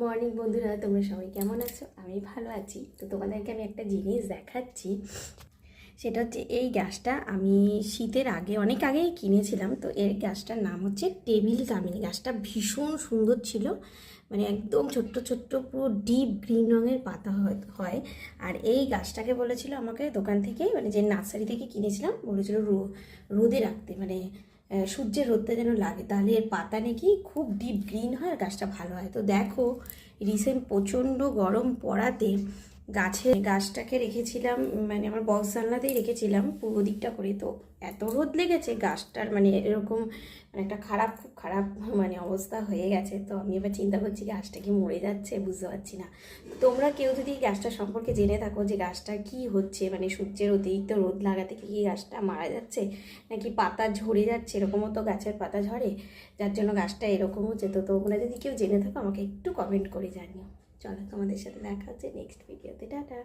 Morning বন্ধুরা, তোমরা সবাই কেমন আছো? আমি ভালো আছি। তো তোমাদেরকে আমি একটা জিনিস দেখাচ্ছি। সেটা হচ্ছে এই গাছটা আমি শীতের আগে অনেক আগেই কিনেছিলাম। তো এই গাছটার নাম হচ্ছে টেবিল কামিনী। গাছটা ভীষণ সুন্দর ছিল, মানে একদম ছোট্ট ছোট্ট পুরো ডিপ গ্রিন রঙের পাতা হয়। আর এই গাছটাকে বলেছিল আমাকে দোকান থেকে, মানে যে নার্সারি থেকে কিনেছিলাম, বলেছিল রোদে রাখতে, মানে সূর্যের রোদটা যেন লাগে, তাহলে এর পাতা নাকি খুব ডিপ গ্রিন হয় আর গাছটা ভালো হয়। তো দেখো, রিসেন্ট প্রচণ্ড গরম পড়াতে গাছটাকে রেখেছিলাম, মানে আমার বক্স জানলাতেই রেখেছিলাম পূর্ব দিকটা করে। তো এত রোদ লেগেছে গাছটার, মানে এরকম মানে একটা খুব খারাপ মানে অবস্থা হয়ে গেছে। তো আমি এবার চিন্তা করছি গাছটা কি মরে যাচ্ছে, বুঝতে পারছি না। তোমরা কেউ যদি গাছটা সম্পর্কে জেনে থাকো যে গাছটা কি হচ্ছে, মানে সূর্যের অতিরিক্ত রোদ লাগাতে কি গাছটা মারা যাচ্ছে, নাকি পাতা ঝরে যাচ্ছে, এরকমও তো গাছের পাতা ঝরে, যার জন্য গাছটা এরকম হচ্ছে। তো তোমরা যদি কেউ জেনে থাকো আমাকে একটু কমেন্ট করে জানিও। চলো, তোমাদের সাথে দেখা হচ্ছে নেক্সট ভিডিওতে। টাটা।